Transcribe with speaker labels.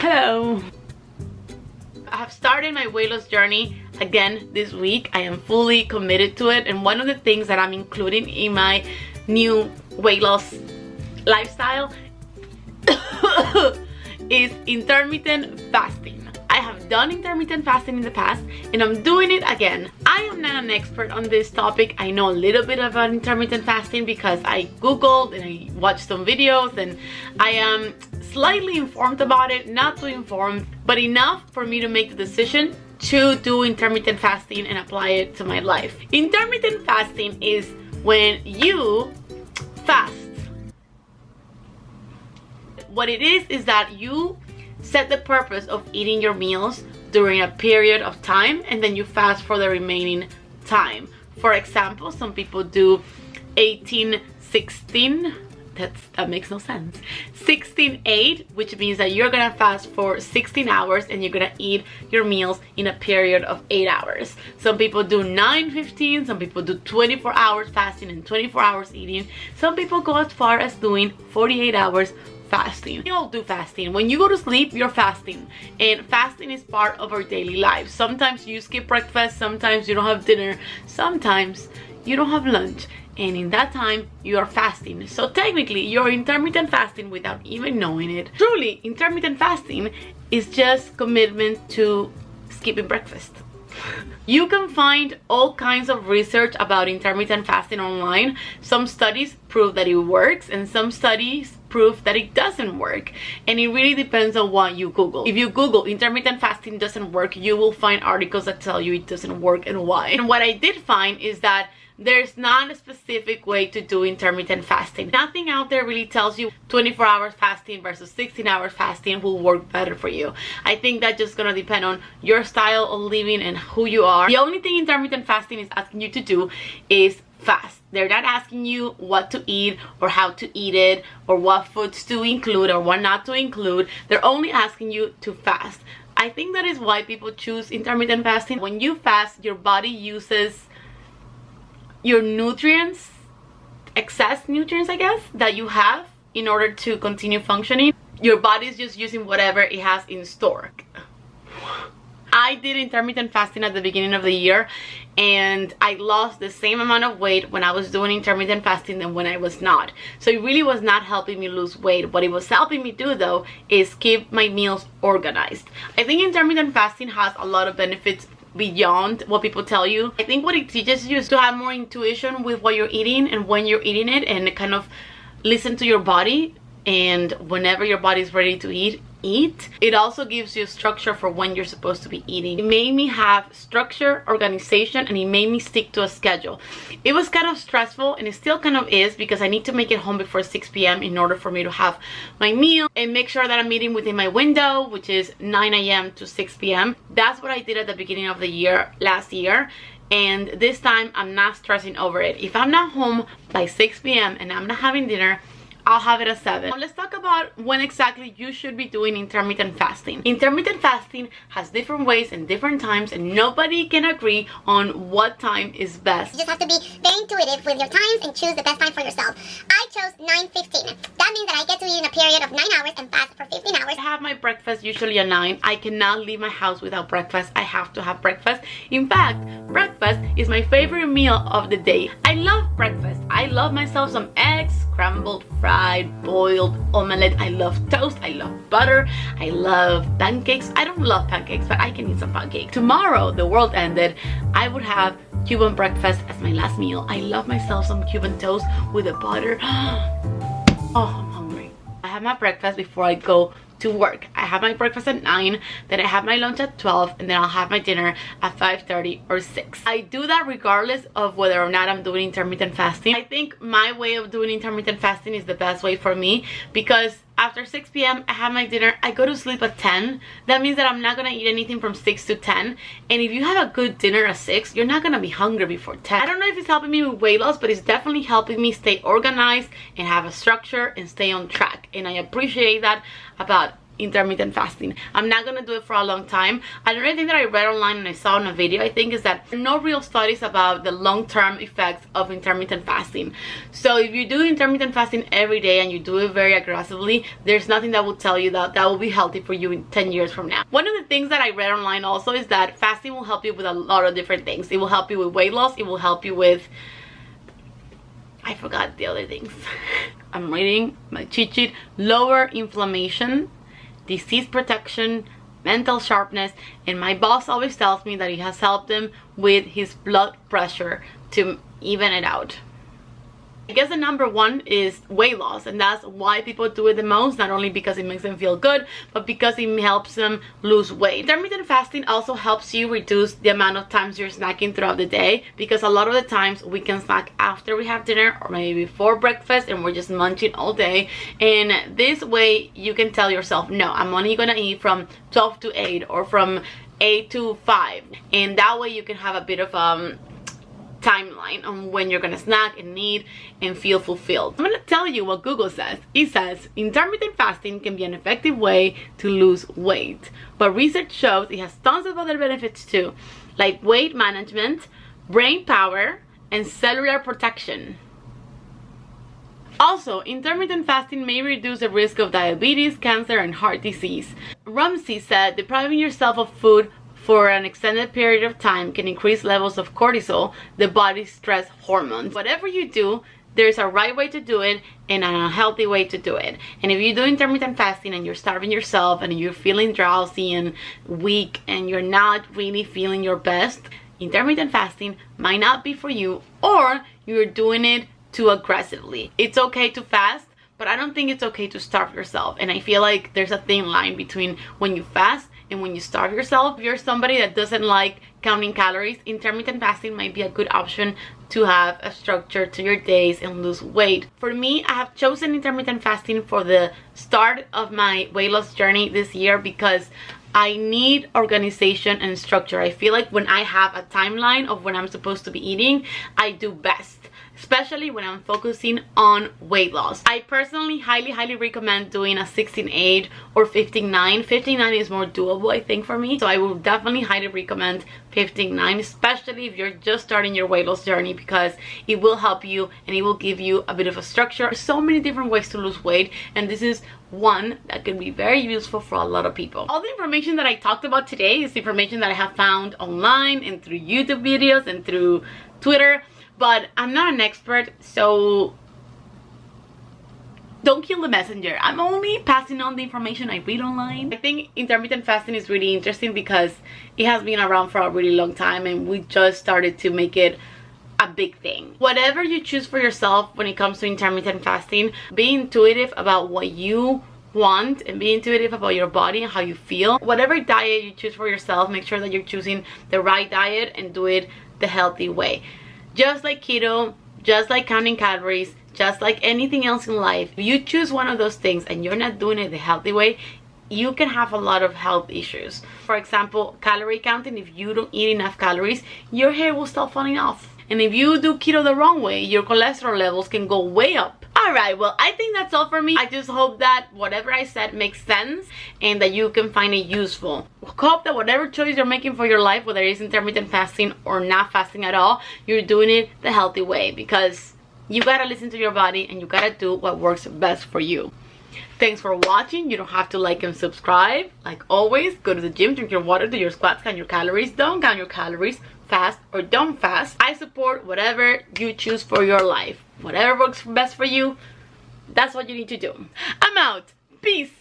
Speaker 1: Hello. I have started my weight loss journey again this week. I am fully committed to it, and one of the things that I'm including in my new weight loss lifestyle is intermittent fasting. I have done intermittent fasting in the past and I'm doing it again. I am not an expert on this topic. I know a little bit about intermittent fasting because I googled and I watched some videos, and I am slightly informed about it, not too informed, but enough for me to make the decision to do intermittent fasting and apply it to my life. Intermittent fasting is when you fast. What it is that you set the purpose of eating your meals during a period of time and then you fast for the remaining time. For example, some people do 18-16. That makes no sense. 16-8, which means that you're gonna fast for 16 hours and you're gonna eat your meals in a period of 8 hours. Some people do 9-15, some people do 24 hours fasting and 24 hours eating. Some people go as far as doing 48 hours fasting. We all do fasting. When you go to sleep, you're fasting, and fasting is part of our daily lives. Sometimes you skip breakfast, sometimes you don't have dinner, sometimes you don't have lunch, and in that time you are fasting. So technically you're intermittent fasting without even knowing it. Truly, intermittent fasting is just commitment to skipping breakfast. You can find all kinds of research about intermittent fasting online. Some studies prove that it works and some studies prove that it doesn't work, and it really depends on what you Google. If you Google intermittent fasting doesn't work, you will find articles that tell you it doesn't work and why. And what I did find is that there's not a specific way to do intermittent fasting. Nothing out there really tells you 24 hours fasting versus 16 hours fasting will work better for you. I think that's just gonna depend on your style of living and who you are. The only thing intermittent fasting is asking you to do is fast. They're not asking you what to eat or how to eat it or what foods to include or what not to include. They're only asking you to fast. I think that is why people choose intermittent fasting. When you fast, your body uses your nutrients, excess nutrients, I guess, that you have in order to continue functioning. Your body is just using whatever it has in store. I did intermittent fasting at the beginning of the year, and I lost the same amount of weight when I was doing intermittent fasting than when I was not. So it really was not helping me lose weight. What it was helping me do though is keep my meals organized. I think intermittent fasting has a lot of benefits beyond what people tell you. I think what it teaches you is to have more intuition with what you're eating and when you're eating it, and kind of listen to your body, and whenever your body is ready to eat. It also gives you structure for when you're supposed to be eating. It made me have structure, organization, and it made me stick to a schedule. It was kind of stressful, and it still kind of is, because I need to make it home before 6 p.m. in order for me to have my meal and make sure that I'm eating within my window, which is 9 a.m. to 6 p.m. That's what I did at the beginning of the year last year, and this time I'm not stressing over it. If I'm not home by 6 p.m. and I'm not having dinner, I'll have it at 7. Now let's talk about when exactly you should be doing intermittent fasting. Intermittent fasting has different ways and different times, and nobody can agree on what time is best.
Speaker 2: You just have to be very intuitive with your times and choose the best time for yourself. I chose 9:15. That means that I get to eat in a period of 9 hours and fast for 15 hours.
Speaker 1: I have my breakfast usually at 9. I cannot leave my house without breakfast. I have to have breakfast. In fact, breakfast is my favorite meal of the day. I love breakfast. I love myself some eggs, scrambled, fried, boiled, omelette. I love toast. I love butter. I love pancakes. I don't love pancakes, but I can eat some pancakes. Tomorrow, the world ended, I would have Cuban breakfast as my last meal. I love myself some Cuban toast with a butter. Oh, I'm hungry. I have my breakfast before I go to work. I have my breakfast at 9, then I have my lunch at 12, and then I'll have my dinner at 5:30 or 6. I do that regardless of whether or not I'm doing intermittent fasting. I think my way of doing intermittent fasting is the best way for me, because after 6 p.m. I have my dinner, I go to sleep at 10. That means that I'm not gonna eat anything from 6 to 10. And if you have a good dinner at 6, you're not gonna be hungry before 10. I don't know if it's helping me with weight loss, but it's definitely helping me stay organized and have a structure and stay on track. And I appreciate that about intermittent fasting. I'm not gonna do it for a long time. Another thing that I read online and I saw in a video, I think, is that there are no real studies about the long-term effects of intermittent fasting. So if you do intermittent fasting every day and you do it very aggressively, there's nothing that will tell you that that will be healthy for you in 10 years from now. One of the things that I read online also is that fasting will help you with a lot of different things. It will help you with weight loss. It will help you with, I forgot the other things. I'm reading my cheat sheet. Lower inflammation, disease protection, mental sharpness, and my boss always tells me that it has helped him with his blood pressure to even it out. I guess the number one is weight loss, and that's why people do it the most, not only because it makes them feel good, but because it helps them lose weight. Intermittent fasting also helps you reduce the amount of times you're snacking throughout the day, because a lot of the times we can snack after we have dinner or maybe before breakfast and we're just munching all day. And this way you can tell yourself, no, I'm only gonna eat from 12 to 8 or from 8 to 5, and that way you can have a bit of timeline on when you're gonna snack and eat and feel fulfilled. I'm gonna tell you what Google says. It says intermittent fasting can be an effective way to lose weight, but research shows it has tons of other benefits too, like weight management, brain power, and cellular protection. Also, intermittent fasting may reduce the risk of diabetes, cancer, and heart disease. Rumsey said depriving yourself of food for an extended period of time can increase levels of cortisol, the body's stress hormones. Whatever you do, there's a right way to do it and an unhealthy way to do it. And if you do intermittent fasting and you're starving yourself and you're feeling drowsy and weak and you're not really feeling your best, intermittent fasting might not be for you, or you're doing it too aggressively. It's okay to fast, but I don't think it's okay to starve yourself. And I feel like there's a thin line between when you fast and when you starve yourself. If you're somebody that doesn't like counting calories, intermittent fasting might be a good option to have a structure to your days and lose weight. For me, I have chosen intermittent fasting for the start of my weight loss journey this year because I need organization and structure. I feel like when I have a timeline of when I'm supposed to be eating, I do best, especially when I'm focusing on weight loss. I personally highly recommend doing a 16-8 or 15-9. 15-9 is more doable, I think, for me. So I will definitely highly recommend 15-9, especially if you're just starting your weight loss journey, because it will help you and it will give you a bit of a structure. There's so many different ways to lose weight, and this is one that can be very useful for a lot of people. All the information that I talked about today is information that I have found online and through YouTube videos and through Twitter. But I'm not an expert, so don't kill the messenger. I'm only passing on the information I read online. I think intermittent fasting is really interesting because it has been around for a really long time and we just started to make it a big thing. Whatever you choose for yourself when it comes to intermittent fasting, be intuitive about what you want and be intuitive about your body and how you feel. Whatever diet you choose for yourself, make sure that you're choosing the right diet and do it the healthy way. Just like keto, just like counting calories, just like anything else in life, if you choose one of those things and you're not doing it the healthy way, you can have a lot of health issues. For example, calorie counting. If you don't eat enough calories, your hair will start falling off. And if you do keto the wrong way, your cholesterol levels can go way up. Alright, well, I think that's all for me. I just hope that whatever I said makes sense and that you can find it useful. Hope that whatever choice you're making for your life, whether it's intermittent fasting or not fasting at all, you're doing it the healthy way, because you gotta listen to your body and you gotta do what works best for you. Thanks for watching. You don't have to like and subscribe. Like always, go to the gym, drink your water, do your squats, count your calories. Don't count your calories. Fast or don't fast. I support whatever you choose for your life. Whatever works best for you, that's what you need to do. I'm out. Peace.